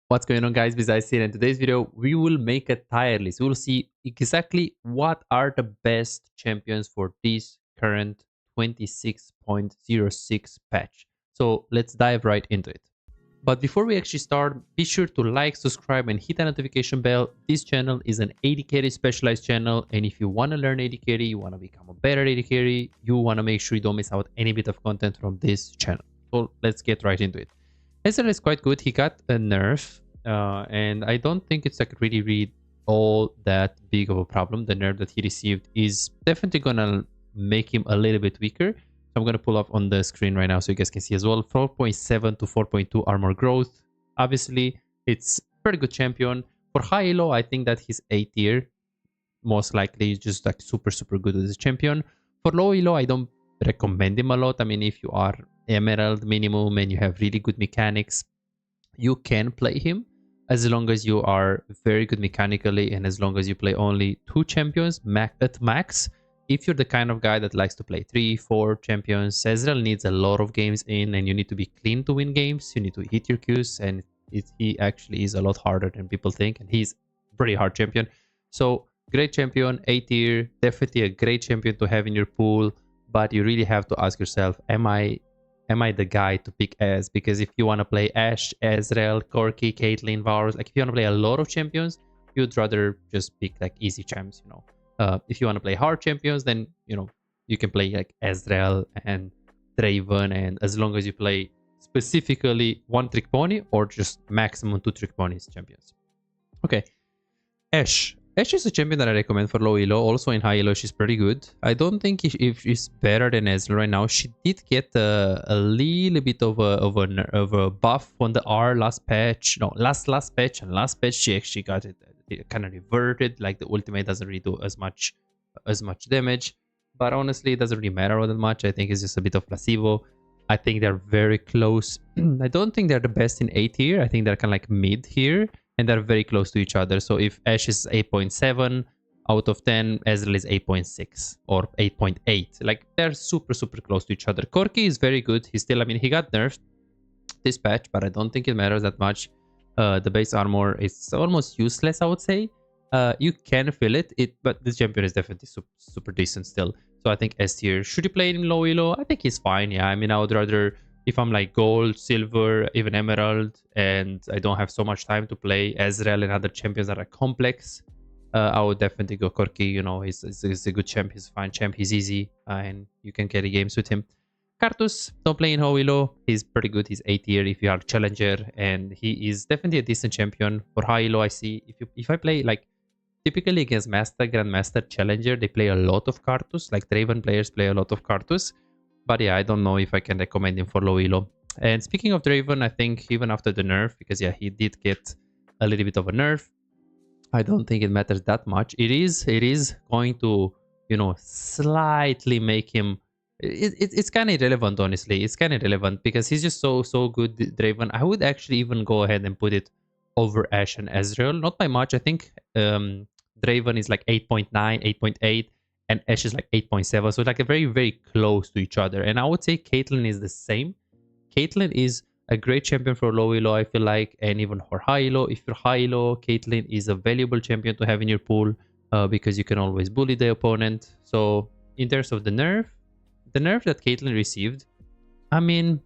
What's going on, guys? Besides here, in today's video we will make a tier list. We will see exactly what are the best champions for this current 26.06 patch. So let's dive right into it. But before we actually start, be sure to like, subscribe, and hit the notification bell. This channel is an AD carry specialized channel, and if you want to learn AD carry, you want to become a better AD carry, you want to make sure you don't miss out any bit of content from this channel. So let's get right into it. Ezreal is quite good. He got a nerf, and I don't think it's like really all that big of a problem. The nerf that he received is definitely gonna make him a little bit weaker. I'm going to pull up on the screen right now so you guys can see as well. 4.7 to 4.2 armor growth. Obviously, it's pretty good champion. For high elo, I think that he's A tier. Most likely, he's just like super good as a champion. For low elo, I don't recommend him a lot. I mean, if you are emerald minimum and you have really good mechanics, you can play him as long as you are very good mechanically and as long as you play only 2 champions at max. If you're the kind of guy that likes to play 3, 4 champions, Ezreal needs a lot of games in, and you need to be clean to win games. You need to hit your Qs, and he actually is a lot harder than people think, and he's pretty hard champion. So great champion, A tier, definitely a great champion to have in your pool, but you really have to ask yourself, am I the guy to pick as? Because if you want to play Ashe, Ezreal, Corki, Caitlyn, Varus, like if you want to play a lot of champions, you'd rather just pick like easy champs, you know. If you want to play hard champions, then you can play like Ezreal and Draven, and as long as you play specifically 1 trick pony or just maximum 2 trick ponies champions. Okay, Ashe. Ashe is a champion that I recommend for low elo. Also in high elo, she's pretty good. I don't think if she's better than Ezreal right now. She did get a little bit of a buff on the R last patch. No, last patch, and last patch she actually got it kind of reverted. Like the ultimate doesn't really do as much damage. But honestly, it doesn't really matter all that much. I think it's just a bit of placebo. I think they're very close. I don't think they're the best in A tier. I think they're kind of like mid here, and they're very close to each other. So if Ashe is 8.7 out of 10, Ezreal is 8.6 or 8.8. Like they're super close to each other. Corki is very good. He's still, I mean, he got nerfed this patch, but I don't think it matters that much. The base armor is almost useless, I would say. You can feel it, but this champion is definitely super decent still. So I think S tier. Should you play him low elo? I think he's fine. Yeah, I mean, I would rather, if I'm like gold, silver, even emerald, and I don't have so much time to play Ezreal and other champions that are complex, I would definitely go Corki. You know, he's a good champ. He's a fine champ. He's easy, and you can carry games with him. Karthus, don't play in low elo. He's pretty good. He's A tier if you are challenger, and he is definitely a decent champion. For high elo, I see if I play like typically against Master, Grandmaster, Challenger, they play a lot of Karthus. Like Draven players play a lot of Karthus. But yeah, I don't know if I can recommend him for low elo. And speaking of Draven, I think even after the nerf, because yeah, he did get a little bit of a nerf, I don't think it matters that much. It is going to, slightly make him... It's kind of irrelevant, honestly. It's kind of irrelevant because he's just so good, Draven. I would actually even go ahead and put it over Ashe and Ezreal. Not by much. I think Draven is like 8.9, 8.8, and Ashe is like 8.7. So like a very close to each other. And I would say Caitlyn is the same. Caitlyn is a great champion for low elo, I feel like, and even for high elo. If you're high elo, Caitlyn is a valuable champion to have in your pool because you can always bully the opponent. So in terms of the nerf that Caitlyn received, I mean,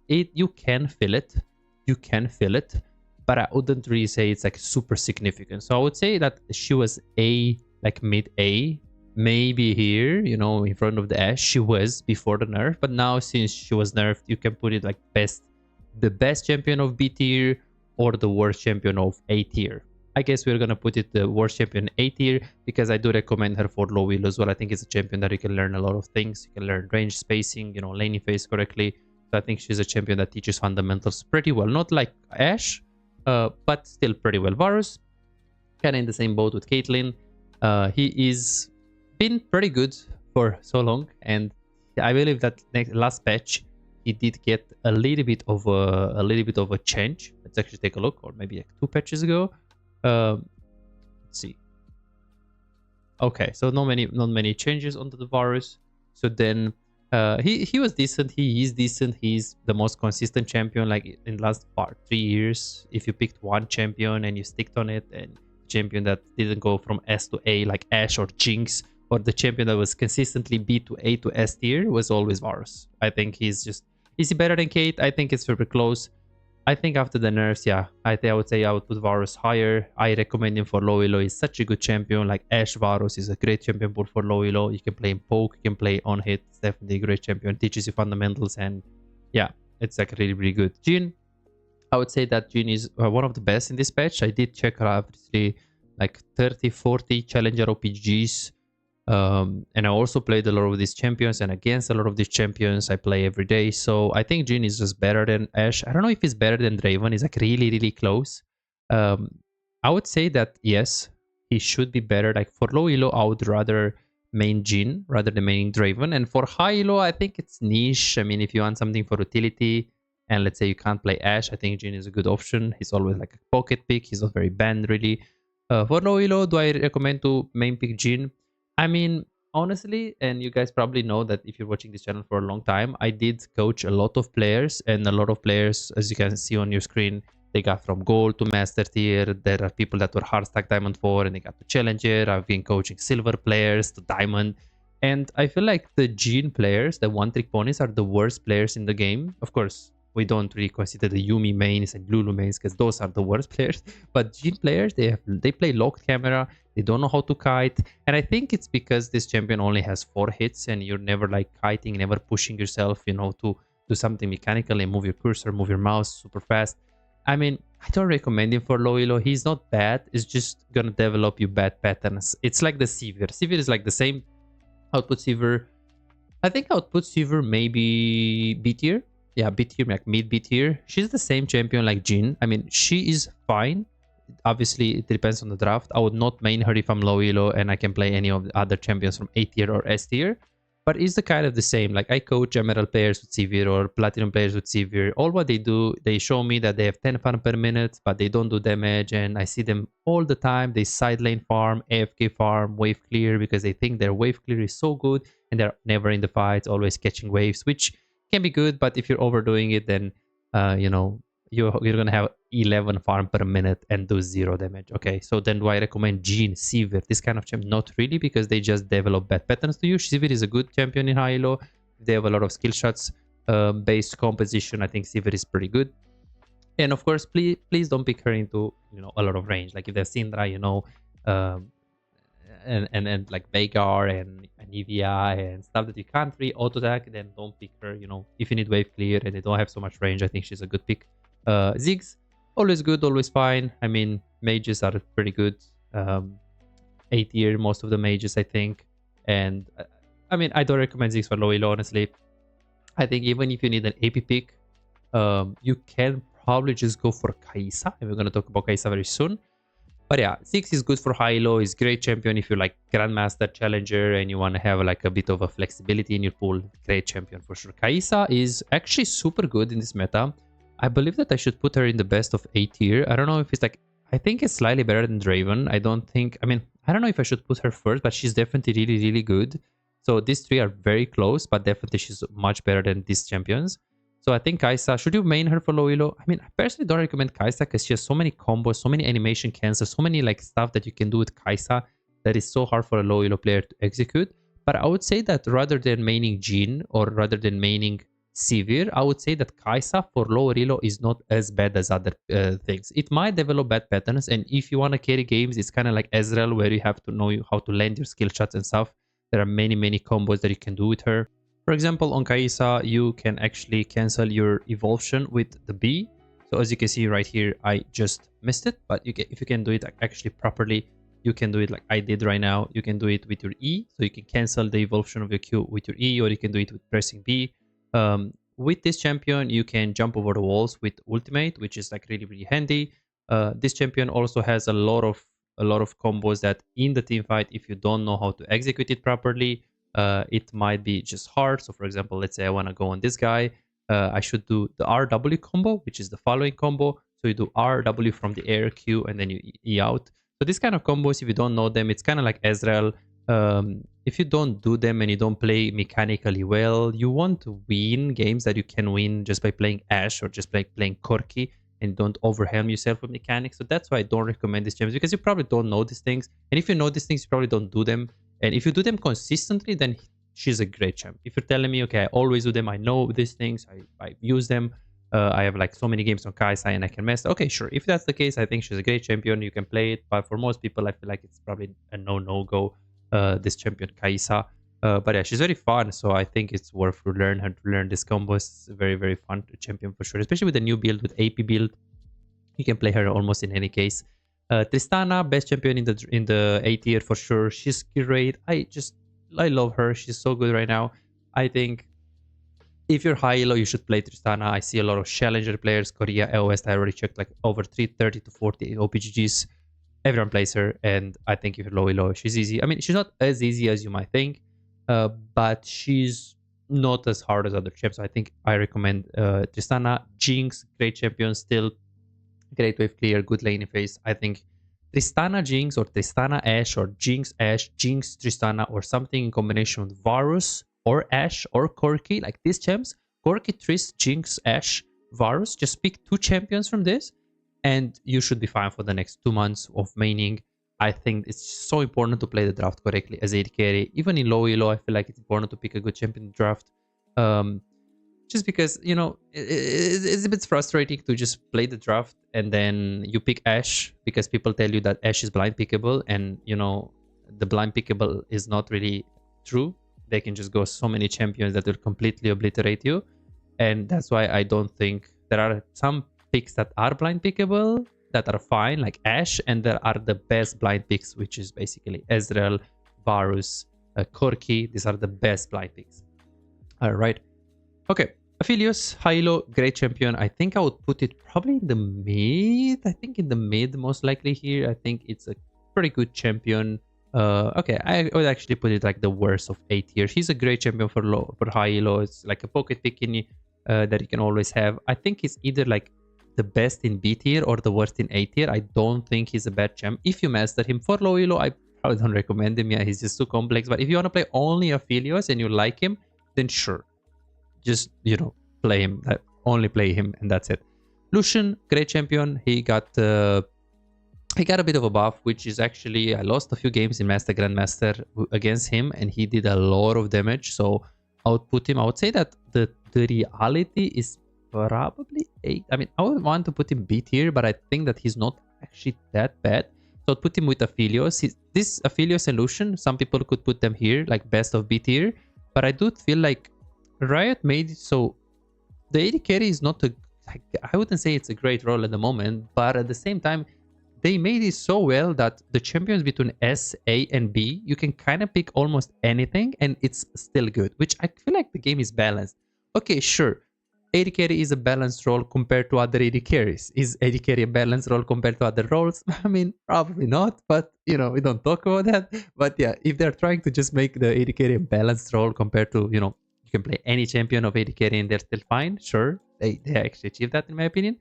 you can feel it. You can feel it. But I wouldn't really say it's like super significant. So I would say that she was A, like mid A, maybe here, in front of the Ashe. She was before the nerf, but now since she was nerfed, you can put it like the best champion of B tier or the worst champion of A tier. I guess we're gonna put it the worst champion A tier because I do recommend her for low elo as well. I think it's a champion that you can learn a lot of things. You can learn range spacing, laning phase correctly. So I think she's a champion that teaches fundamentals pretty well. Not like Ashe, but still pretty well. Varus, kind of in the same boat with Caitlyn. He is been pretty good for so long, and I believe that last patch he did get a little bit of a change. Let's actually take a look, or maybe like 2 patches ago. Let's see. Okay, so not many changes onto the Varus. So then He was decent. He is decent. He's the most consistent champion like in the last 3 years. If you picked one champion and you sticked on it, and champion that didn't go from S to A like Ashe or Jinx, or the champion that was consistently B to A to S tier, was always Varus. I think he's just, is he better than Cait? I think it's super close. I think after the nerfs, yeah, I would say I would put Varus higher. I recommend him for low elo. He's such a good champion. Like Ashe Varus is a great champion pool for low elo. You can play in poke, you can play on hit. It's definitely a great champion. Teaches you fundamentals, and yeah, it's like really, really good. Jhin, I would say that Jhin is one of the best in this patch. I did check her obviously like 30, 40 challenger OPGs. And I also played a lot of these champions, and against a lot of these champions I play every day. So I think Jhin is just better than Ashe. I don't know if he's better than Draven. He's like really, really close. I would say that yes, he should be better. Like for low elo, I would rather main Jhin rather than maining Draven. And for high elo, I think it's niche. I mean, if you want something for utility, and let's say you can't play Ashe, I think Jhin is a good option. He's always like a pocket pick. He's not very banned really. For low elo, do I recommend to main pick Jhin? I mean, honestly, and you guys probably know that if you're watching this channel for a long time, I did coach a lot of players, and a lot of players, as you can see on your screen, they got from gold to master tier. There are people that were hard stack diamond 4 and they got to challenger. I've been coaching silver players to diamond. And I feel like the Jhin players, the one trick ponies, are the worst players in the game. Of course, we don't really consider the Yumi mains and Lulu mains because those are the worst players. But Jhin players, they play locked camera. They don't know how to kite. And I think it's because this champion only has 4 hits and you're never like kiting, never pushing yourself, you know, to do something mechanical and move your cursor, move your mouse super fast. I mean, I don't recommend him for low elo. He's not bad. It's just gonna develop you bad patterns. It's like the Sivir. Sivir is like the same. Output Sivir. I think output Sivir maybe B tier. Yeah, B tier, like mid B tier. She's the same champion like Jhin. I mean, she is fine. Obviously, it depends on the draft. I would not main her if I'm low elo and I can play any of the other champions from A tier or S tier. But it's the kind of the same. Like I coach emerald players with Sivir or platinum players with Sivir. All what they do, they show me that they have 10 farm per minute, but they don't do damage. And I see them all the time. They side lane farm, AFK farm, wave clear because they think their wave clear is so good and they're never in the fights, always catching waves, which can be good. But if you're overdoing it, then you know, you're gonna have 11 farm per minute and do 0 damage. Okay, so then do I recommend Jhin, Sivir, this kind of champion? Not really, because they just develop bad patterns to you. Sivir is a good champion in high elo. They have a lot of skill shots based composition. I think Sivir is pretty good. And of course, please don't pick her into, you know, a lot of range. Like if there's Syndra, you know, and like Veigar and Evia and stuff that you can't really auto attack, then don't pick her. You know, if you need wave clear and they don't have so much range, I think she's a good pick. Ziggs, always good, always fine. I mean, mages are pretty good. A tier, most of the mages, I think. And I mean, I don't recommend Ziggs for low elo, honestly. I think even if you need an AP pick, you can probably just go for Kaisa. And we're going to talk about Kaisa very soon. But yeah, Ziggs is good for high elo. He's great champion if you're like Grandmaster Challenger and you want to have like a bit of a flexibility in your pool. Great champion for sure. Kaisa is actually super good in this meta. I believe that I should put her in the best of A tier. I don't know if it's like, I think it's slightly better than Draven. I don't know if I should put her first, but she's definitely really, really good. So these three are very close, but definitely she's much better than these champions. So I think Kaisa, should you main her for low elo? I mean, I personally don't recommend Kaisa because she has so many combos, so many animation cancels, so many like stuff that you can do with Kaisa that is so hard for a low elo player to execute. But I would say that rather than maining Jhin or rather than maining Sivir, I would say that Kaisa for lower elo is not as bad as other things. It might develop bad patterns, and if you want to carry games, it's kind of like Ezreal, where you have to know how to land your skill shots and stuff. There are many combos that you can do with her. For example, on Kaisa, you can actually cancel your evolution with the B. So as you can see right here, I just missed it, but if you can do it actually properly, you can do it like I did right now. You can do it with your E, so you can cancel the evolution of your Q with your E, or you can do it with pressing B. With this champion, you can jump over the walls with ultimate, which is like really handy. This champion also has a lot of combos that in the team fight, if you don't know how to execute it properly, it might be just hard. So for example, let's say I want to go on this guy. I should do the RW combo, which is the following combo. So you do RW from the air Q and then you E out. So this kind of combos, if you don't know them, it's kind of like Ezreal. if you don't do them and you don't play mechanically well, you won't win games that you can win just by playing Ashe or just by playing Corki and don't overwhelm yourself with mechanics. So that's why I don't recommend these champions, because you probably don't know these things. And if you know these things, you probably don't do them. And if you do them consistently, then she's a great champ. If you're telling me, okay, I always do them, I know these things, I use them, I have like so many games on Kaisa and I can mess. Okay, sure. If that's the case, I think she's a great champion. You can play it. But for most people, I feel like it's probably a no-go, this champion Kaisa. But yeah, she's very fun. So I think it's worth to learn her to learn this combo. It's very, very fun champion for sure. Especially with the new build, with AP build. You can play her almost in any case. Tristana, best champion in the A tier for sure. She's great. I love her. She's so good right now. I think if you're high elo, you should play Tristana. I see a lot of challenger players. Korea, LOS, I already checked like over 330 to 40 OPGGs. Everyone plays her, and I think if you're low elo, she's easy. I mean, she's not as easy as you might think, but she's not as hard as other champs. So I think I recommend Tristana. Jinx, great champion, still great wave clear, good lane phase. I think Tristana Jinx or Tristana Ashe or Jinx Ashe, Jinx Tristana or something in combination with Varus or Ashe or Corki, like these champs, Corki, Trist, Jinx, Ashe, Varus, just pick 2 champions from this and you should be fine for the next 2 months of maining. I think it's so important to play the draft correctly as AD carry. Even in low elo, I feel like it's important to pick a good champion draft. Just because, you know, it's a bit frustrating to just play the draft and then you pick Ashe because people tell you that Ashe is blind pickable, and, you know, the blind pickable is not really true. They can just go so many champions that will completely obliterate you. And that's why I don't think there are some picks that are blind pickable that are fine, like Ashe, and there are the best blind picks, which is basically Ezreal, Varus, Corki. These are the best blind picks. All right. Okay, Aphelios, high-low, great champion. I think I would put it probably in the mid. I think in the mid, most likely here. I think it's a pretty good champion. Okay, I would actually put it like the worst of A tier. He's a great champion for high-low. It's like a pocket pick that you can always have. I think he's either like the best in B tier or the worst in A tier. I don't think he's a bad champ. If you master him for low elo, I probably don't recommend him. Yeah, he's just too complex. But if you want to play only Aphelios and you like him, then sure. Just, you know, play him, only play him, and that's it. Lucian, great champion. He got a bit of a buff, which is actually, I lost a few games in Master Grandmaster against him, and he did a lot of damage. So I would put him, I would say that the reality is probably 8. I mean, I would want to put him B tier, but I think that he's not actually that bad. So I'd put him with Aphelios. This Aphelios and Lucian, some people could put them here, like best of B tier, but I do feel like Riot made it so the AD carry is not I wouldn't say it's a great role at the moment, but at the same time, they made it so well that the champions between S, A, and B, you can kind of pick almost anything and it's still good, which I feel like the game is balanced. Okay, sure, AD carry is a balanced role compared to other AD carries. Is AD carry a balanced role compared to other roles? I mean, probably not, but, you know, we don't talk about that. But yeah, if they're trying to just make the AD carry a balanced role compared to, you know, you can play any champion of AD carry and they're still fine. Sure, they actually achieved that in my opinion.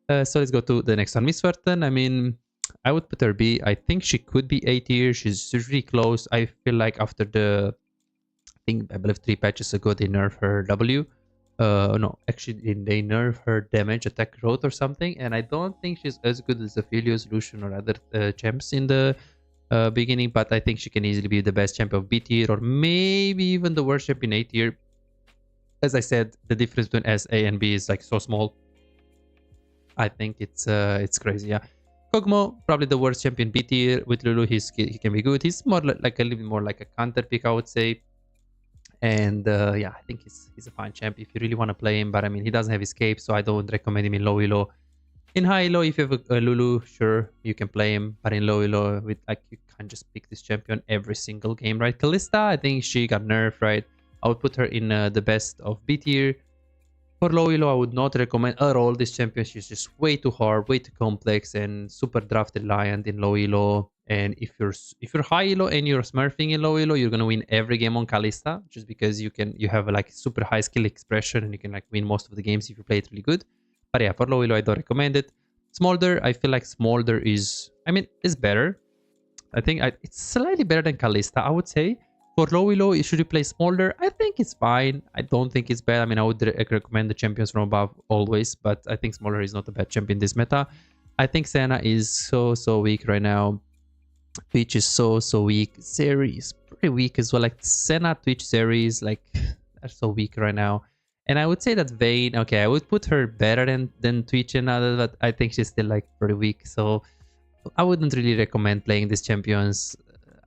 So let's go to the next one. Miss Verton, I mean, I would put her B. I think she could be A tier. She's really close. I feel like after I believe 3 patches ago, they nerfed her W. No, actually, they nerfed her damage attack growth or something. And I don't think she's as good as Aphelios, Lucian, or other champs in the beginning, but I think she can easily be the best champion of B tier or maybe even the worst champion A tier. As I said, the difference between S, A, and B is like so small. I think it's crazy. Yeah, Kogmaw, probably the worst champion B tier. With Lulu, he can be good. He's more like a little bit more like a counter pick, I would say. And yeah, I think he's a fine champ if you really want to play him. But I mean, he doesn't have escape, so I don't recommend him in low elo. In high elo, if you have a Lulu, sure, you can play him. But in low elo, with like you can't just pick this champion every single game, right? Kalista, I think she got nerfed, right? I would put her in the best of B tier. For low elo, I would not recommend at all this champion. She's just way too hard, way too complex, and super draft reliant in low elo. And if you're high elo and you're smurfing in low elo, you're gonna win every game on Kalista, just because you have like super high skill expression and you can like win most of the games if you play it really good. But yeah, for low elo, I don't recommend it. Smolder, I feel like Smolder is better. I think it's slightly better than Kalista, I would say. For low elo, should you play Smolder? I think it's fine. I don't think it's bad. I mean, I would recommend the champions from above always, but I think Smolder is not a bad champion in this meta. I think Senna is so weak right now. Twitch is so weak. Zeri is pretty weak as well. Like Senna, Twitch, Zeri is like are so weak right now. And I would say that Vayne, okay, I would put her better than Twitch and others, but I think she's still like pretty weak. So I wouldn't really recommend playing these champions.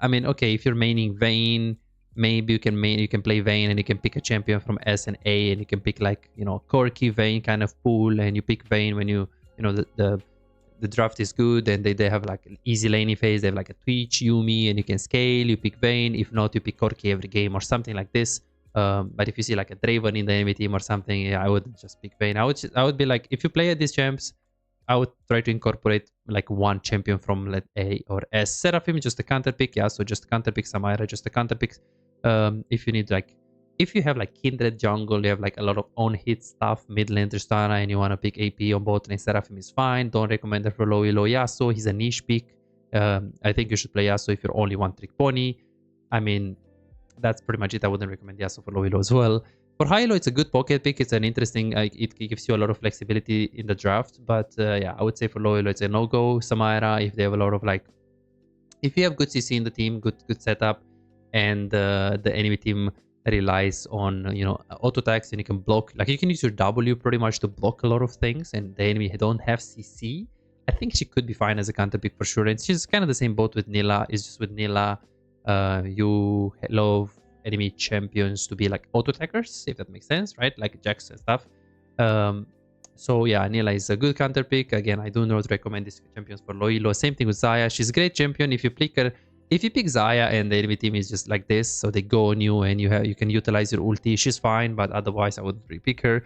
I mean, okay, if you're maining Vayne, maybe you can play Vayne and you can pick a champion from S and A, and you can pick like, you know, Corki Vayne kind of pool, and you pick Vayne when you know the draft is good and they have like an easy laning phase. They have like a Twitch, Yumi, and you can scale. You pick Vayne. If not, you pick Corki every game or something like this. But if you see like a Draven in the enemy team or something, yeah, I wouldn't just pick Vayne. I would be like, if you play at these champs, I would try to incorporate like one champion from let A or S. Seraphim, just a counter pick, yeah. So just counter pick Samira, just a counter pick. If you need like, if you have like Kindred jungle, you have like a lot of on hit stuff, mid lane Tristana, and you want to pick AP on bot lane, Seraphim is fine. Don't recommend it for low elo. Yasuo, he's a niche pick. I think you should play Yasuo if you're only one trick pony. I mean, that's pretty much it. I wouldn't recommend Yasuo for low elo as well. For high elo, it's a good pocket pick. It's an interesting, it gives you a lot of flexibility in the draft. But yeah, I would say for low elo, it's a no-go. Samira, if they have a lot of like, if you have good CC in the team, good setup, and the enemy team relies on, you know, auto attacks, and you can block, like you can use your W pretty much to block a lot of things, and the enemy don't have CC. I think she could be fine as a counter pick for sure. And she's kind of the same boat with Nilla. It's just with Nilla, you love enemy champions to be like auto attackers, if that makes sense, right? Like Jax and stuff. So yeah, Nilla is a good counter pick. Again, I do not recommend these champions for low elo. Same thing with Xayah. She's a great champion if you pick her. If you pick Xayah and the enemy team is just like this, so they go on you and you can utilize your ulti, she's fine. But otherwise, I wouldn't re-pick her.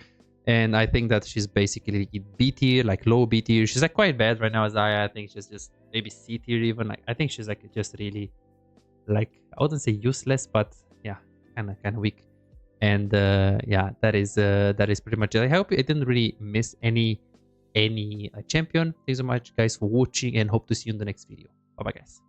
And I think that she's basically B tier, like low B tier. She's like quite bad right now, Xayah. I think she's just maybe C tier even. Like I think she's like just really, like, I wouldn't say useless, but yeah, kind of weak. And yeah, that is pretty much it. I hope I didn't really miss any champion. Thanks so much, guys, for watching, and hope to see you in the next video. Bye bye, guys.